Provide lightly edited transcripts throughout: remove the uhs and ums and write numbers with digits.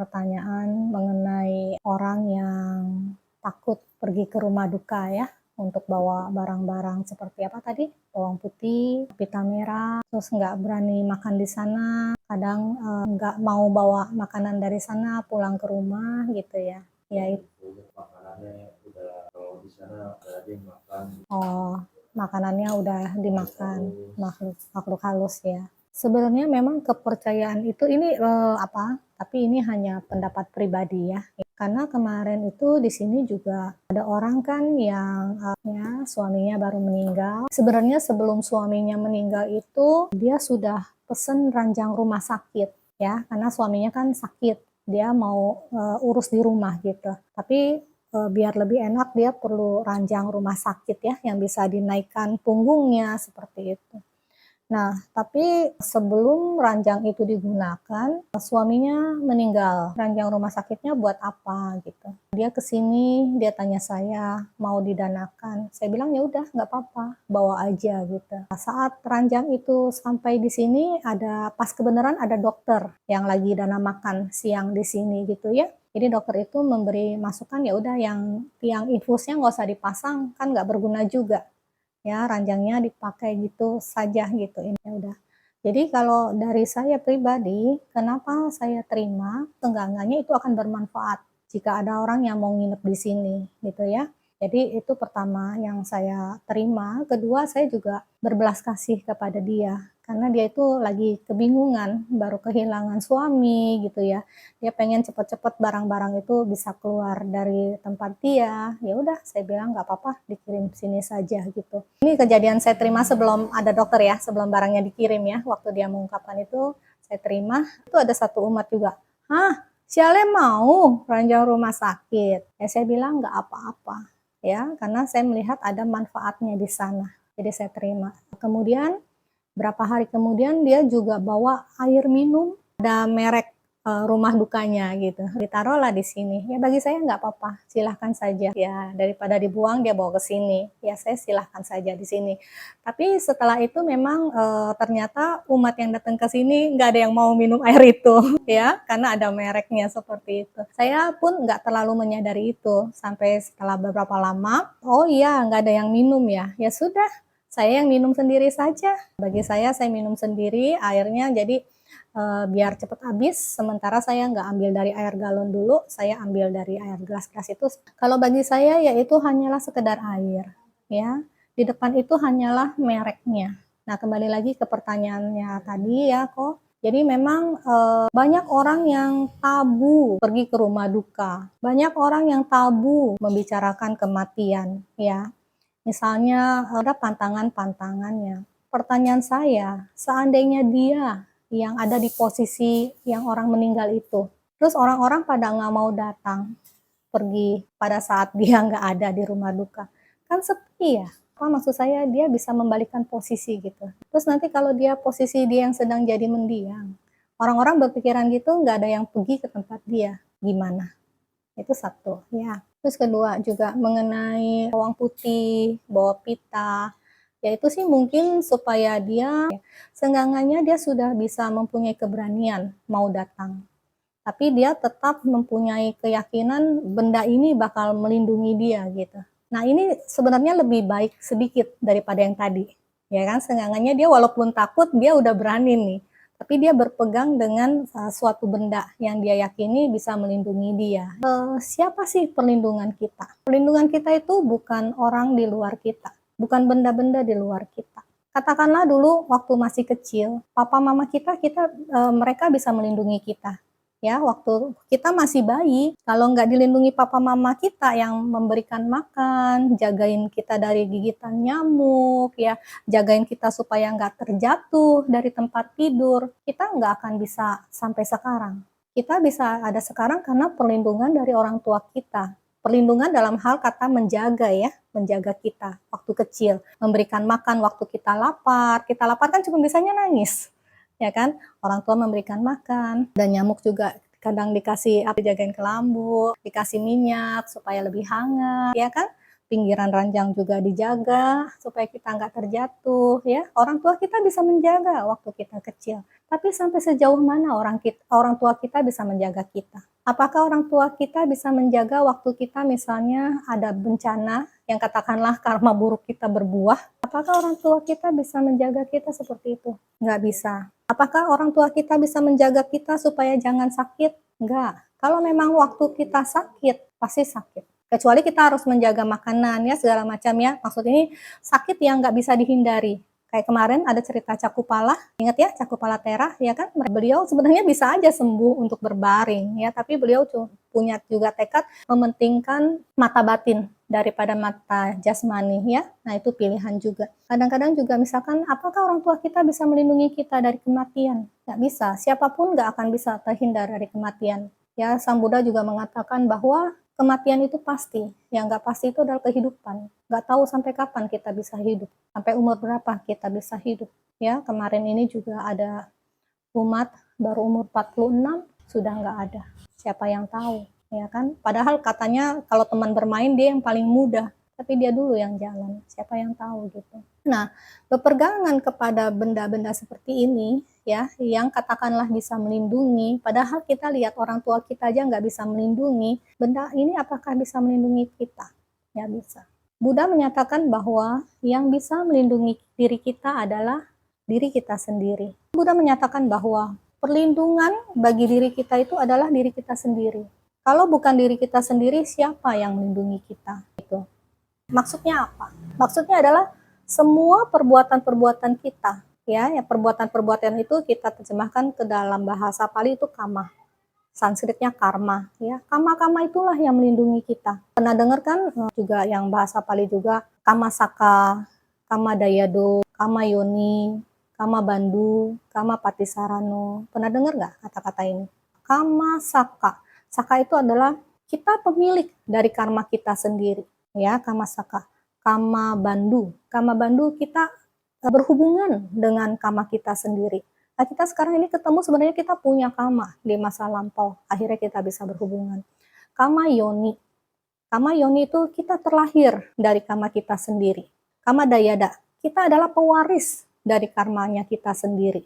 Pertanyaan mengenai orang yang takut pergi ke rumah duka ya, untuk bawa barang-barang seperti apa tadi, bawang putih, pita merah, terus nggak berani makan di sana, kadang, nggak mau bawa makanan dari sana pulang ke rumah gitu ya. Ya Makanannya udah kalau di sana nggak ada yang makan. oh, makanannya udah dimakan makhluk makhluk halus ya. Sebenarnya memang kepercayaan itu ini, tapi ini hanya pendapat pribadi ya. Karena kemarin itu di sini juga ada orang kan yang, ya suaminya baru meninggal. Sebenarnya sebelum suaminya meninggal itu dia sudah pesen ranjang rumah sakit ya, karena suaminya kan sakit. Dia mau, urus di rumah gitu. Tapi biar lebih enak dia perlu ranjang rumah sakit ya, yang bisa dinaikkan punggungnya, seperti itu. Nah, tapi sebelum ranjang itu digunakan, suaminya meninggal. Ranjang rumah sakitnya buat apa gitu. Dia ke sini, dia tanya saya, mau didanakan. Saya bilang, "Ya udah, nggak apa-apa, bawa aja," gitu. Nah, saat ranjang itu sampai di sini, pas kebenaran ada dokter yang lagi dana makan siang di sini gitu ya. Jadi dokter itu memberi masukan, ya udah yang tiang infusnya nggak usah dipasang, kan nggak berguna juga. Ya, ranjangnya dipakai gitu saja gitu, ini ya udah. Jadi kalau dari saya pribadi, kenapa saya terima, seenggak-enggaknya itu akan bermanfaat jika ada orang yang mau nginep di sini, gitu ya. Jadi itu pertama yang saya terima, kedua saya juga berbelas kasih kepada dia, karena dia itu lagi kebingungan, baru kehilangan suami gitu ya. Dia pengen cepet-cepet barang-barang itu bisa keluar dari tempat dia. Ya udah, saya bilang nggak apa-apa, dikirim sini saja gitu. Ini kejadian saya terima sebelum ada dokter ya, sebelum barangnya dikirim ya. Waktu dia mengungkapkan itu, saya terima. Itu ada satu umat juga. Hah, Siale mau ranjang rumah sakit? Ya saya bilang nggak apa-apa ya, karena saya melihat ada manfaatnya di sana. Jadi saya terima. Kemudian berapa hari kemudian dia juga bawa air minum, ada merek rumah dukanya gitu, ditaruhlah di sini. Ya bagi saya nggak apa-apa, silahkan saja. Ya daripada dibuang dia bawa ke sini, ya saya silahkan saja di sini. Tapi setelah itu memang ternyata umat yang datang ke sini nggak ada yang mau minum air itu ya, karena ada mereknya seperti itu. Saya pun nggak terlalu menyadari itu, sampai setelah beberapa lama, oh iya nggak ada yang minum ya, ya sudah saya yang minum sendiri saja. Bagi saya minum sendiri airnya, jadi biar cepat habis, sementara saya nggak ambil dari air galon dulu, saya ambil dari air gelas-gelas itu. Kalau bagi saya ya itu hanyalah sekedar air, ya. Di depan itu hanyalah mereknya. Nah, kembali lagi ke pertanyaannya tadi ya kok. Jadi memang banyak orang yang tabu pergi ke rumah duka. Banyak orang yang tabu membicarakan kematian, ya. Misalnya ada pantangan-pantangannya. Pertanyaan saya, seandainya dia yang ada di posisi yang orang meninggal itu, terus orang-orang pada nggak mau datang, pergi pada saat dia nggak ada di rumah duka, kan sepi ya. Apa maksud saya, dia bisa membalikkan posisi gitu. Terus nanti kalau posisi dia yang sedang jadi mendiang, orang-orang berpikiran gitu nggak ada yang pergi ke tempat dia, gimana? Itu satu, ya. Terus kedua juga mengenai bawang putih, bawa pita, ya itu sih mungkin supaya dia, seenggak-enggaknya dia sudah bisa mempunyai keberanian mau datang. Tapi dia tetap mempunyai keyakinan benda ini bakal melindungi dia gitu. Nah ini sebenarnya lebih baik sedikit daripada yang tadi, ya kan? Seenggak-enggaknya dia walaupun takut, dia udah berani nih. Tapi dia berpegang dengan suatu benda yang dia yakini bisa melindungi dia. Siapa sih perlindungan kita? Perlindungan kita itu bukan orang di luar kita, bukan benda-benda di luar kita. Katakanlah dulu waktu masih kecil, papa mama mereka bisa melindungi kita. Ya, waktu kita masih bayi, kalau nggak dilindungi papa mama kita yang memberikan makan, jagain kita dari gigitan nyamuk, ya, jagain kita supaya nggak terjatuh dari tempat tidur, kita nggak akan bisa sampai sekarang. Kita bisa ada sekarang karena perlindungan dari orang tua kita. Perlindungan dalam hal kata menjaga ya, menjaga kita waktu kecil, memberikan makan waktu kita lapar kan cuma bisanya nangis, ya kan? Orang tua memberikan makan, dan nyamuk juga kadang dikasih jagain kelambu, dikasih minyak supaya lebih hangat, ya kan? Pinggiran ranjang juga dijaga supaya kita nggak terjatuh, ya. Orang tua kita bisa menjaga waktu kita kecil. Tapi sampai sejauh mana orang tua kita bisa menjaga kita? Apakah orang tua kita bisa menjaga waktu kita misalnya ada bencana yang katakanlah karma buruk kita berbuah? Apakah orang tua kita bisa menjaga kita seperti itu? Nggak bisa. Apakah orang tua kita bisa menjaga kita supaya jangan sakit? Nggak. Kalau memang waktu kita sakit, pasti sakit. Kecuali kita harus menjaga makanan ya segala macam ya. Maksud ini sakit yang nggak bisa dihindari. Kayak kemarin ada cerita Cakupala, ingat ya Cakupala Tera, ya kan? Beliau sebenarnya bisa aja sembuh untuk berbaring, ya, tapi beliau punya juga tekad mementingkan mata batin daripada mata jasmani, ya. Nah itu pilihan juga. Kadang-kadang juga misalkan, apakah orang tua kita bisa melindungi kita dari kematian? Nggak bisa. Siapapun nggak akan bisa terhindar dari kematian. Ya, Sang Buddha juga mengatakan bahwa kematian itu pasti. Yang nggak pasti itu adalah kehidupan. Nggak tahu sampai kapan kita bisa hidup. Sampai umur berapa kita bisa hidup. Ya, kemarin ini juga ada umat baru umur 46 sudah nggak ada. Siapa yang tahu, ya kan? Padahal katanya kalau teman bermain dia yang paling muda, tapi dia dulu yang jalan. Siapa yang tahu gitu. Nah, berpegangan kepada benda-benda seperti ini, ya, yang katakanlah bisa melindungi, padahal kita lihat orang tua kita aja nggak bisa melindungi, benda ini apakah bisa melindungi kita? Nggak bisa. Buddha menyatakan bahwa yang bisa melindungi diri kita adalah diri kita sendiri. Buddha menyatakan bahwa perlindungan bagi diri kita itu adalah diri kita sendiri. Kalau bukan diri kita sendiri, siapa yang melindungi kita? Itu. Maksudnya apa? Maksudnya adalah semua perbuatan-perbuatan kita, ya perbuatan-perbuatan itu kita terjemahkan ke dalam bahasa Pali itu kama. Sanskritnya karma, ya. Kama-kama itulah yang melindungi kita. Pernah dengar kan juga yang bahasa Pali juga kama saka, kama dayado, kama yoni, kama bandu, kama patisarano. Pernah dengar nggak kata-kata ini? Kama saka. Saka itu adalah kita pemilik dari karma kita sendiri, ya, kama saka. Kama bandu. Kama bandu kita berhubungan dengan kama kita sendiri. Nah, kita sekarang ini ketemu sebenarnya kita punya kama di masa lampau. Akhirnya kita bisa berhubungan. Kama yoni. Kama yoni itu kita terlahir dari kama kita sendiri. Kama dayada. Kita adalah pewaris dari karmanya kita sendiri.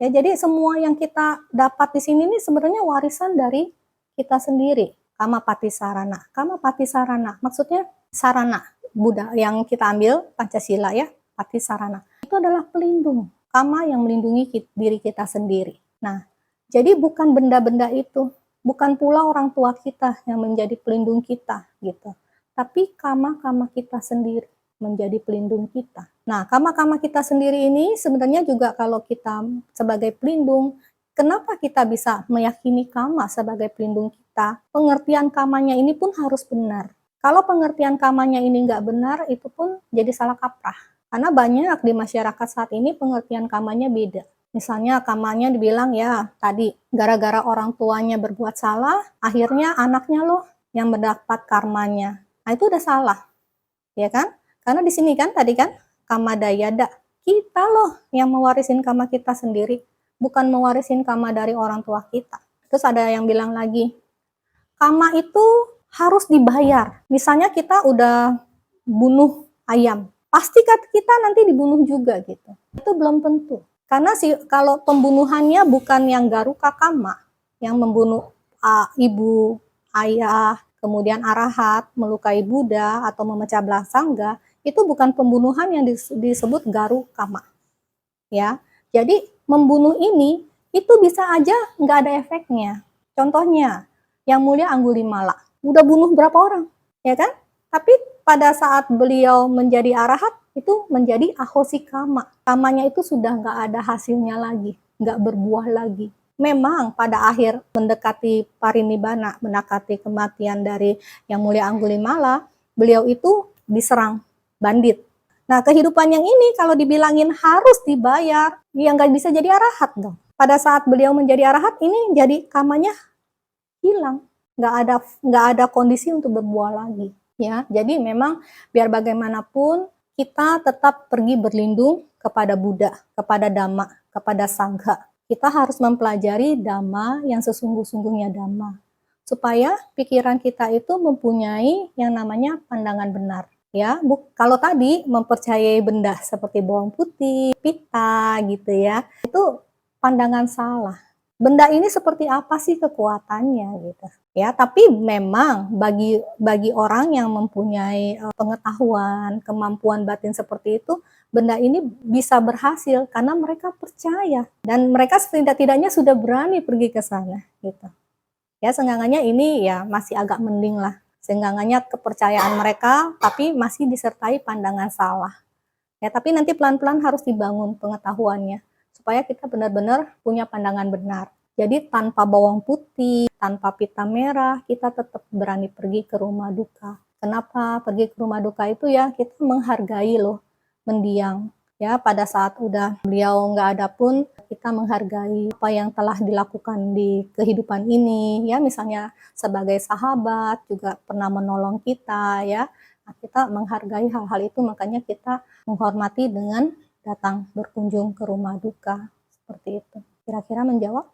Ya, jadi semua yang kita dapat di sini ini sebenarnya warisan dari kita sendiri. Kama patisarana. Kama patisarana maksudnya sarana Buddha yang kita ambil Pancasila ya, patisarana. Itu adalah pelindung. Kama yang melindungi diri kita sendiri. Nah, jadi bukan benda-benda itu, bukan pula orang tua kita yang menjadi pelindung kita gitu. Tapi kama-kama kita sendiri menjadi pelindung kita. Nah, kama-kama kita sendiri ini sebenarnya juga kalau kita sebagai pelindung, kenapa kita bisa meyakini kama sebagai pelindung kita? Pengertian kamanya ini pun harus benar. Kalau pengertian kamanya ini nggak benar, itu pun jadi salah kaprah. Karena banyak di masyarakat saat ini pengertian kamanya beda. Misalnya kamanya dibilang ya tadi, gara-gara orang tuanya berbuat salah, akhirnya anaknya loh yang mendapat karmanya. Nah itu udah salah, ya kan? Karena di sini kan tadi kan, kama dayada. Kita loh yang mewarisin kama kita sendiri, bukan mewarisin kama dari orang tua kita. Terus ada yang bilang lagi, kama itu harus dibayar. Misalnya kita udah bunuh ayam, pasti kita nanti dibunuh juga gitu. Itu belum tentu. Karena kalau pembunuhannya bukan yang garuka kama, yang membunuh ibu, ayah, kemudian arahat, melukai Buddha atau memecah belah sangga, itu bukan pembunuhan yang disebut garu kama. Ya, jadi membunuh ini itu bisa aja nggak ada efeknya. Contohnya, yang mulia Anggulimala, udah bunuh berapa orang, ya kan? Tapi pada saat beliau menjadi arahat, itu menjadi ahosi kama. Kamanya itu sudah nggak ada hasilnya lagi, nggak berbuah lagi. Memang pada akhir mendekati parinibbana, mendekati kematian dari yang mulia Anggulimala, beliau itu diserang bandit. Nah, kehidupan yang ini kalau dibilangin harus dibayar, ya nggak bisa jadi arahat dong. Pada saat beliau menjadi arahat, ini jadi kamanya hilang, nggak ada kondisi untuk berbuah lagi. Ya, jadi memang biar bagaimanapun kita tetap pergi berlindung kepada Buddha, kepada Dhamma, kepada Sangha. Kita harus mempelajari Dhamma yang sesungguh-sungguhnya Dhamma, supaya pikiran kita itu mempunyai yang namanya pandangan benar. Ya, kalau tadi mempercayai benda seperti bawang putih, pita gitu ya, itu pandangan salah. benda ini seperti apa sih kekuatannya gitu. Ya, tapi memang bagi orang yang mempunyai pengetahuan, kemampuan batin seperti itu, benda ini bisa berhasil karena mereka percaya dan mereka setidak-tidaknya sudah berani pergi ke sana gitu. Ya, seenggaknya ini ya masih agak mending lah. Seenggaknya kepercayaan mereka tapi masih disertai pandangan salah. Ya, tapi nanti pelan-pelan harus dibangun pengetahuannya supaya kita benar-benar punya pandangan benar. Jadi tanpa bawang putih, tanpa pita merah, kita tetap berani pergi ke rumah duka. Kenapa pergi ke rumah duka itu ya kita menghargai loh, mendiang. Ya, pada saat udah beliau nggak ada pun kita menghargai apa yang telah dilakukan di kehidupan ini. Ya, misalnya sebagai sahabat juga pernah menolong kita ya. Nah, kita menghargai hal-hal itu, makanya kita menghormati dengan datang berkunjung ke rumah duka, seperti itu. Kira-kira menjawab?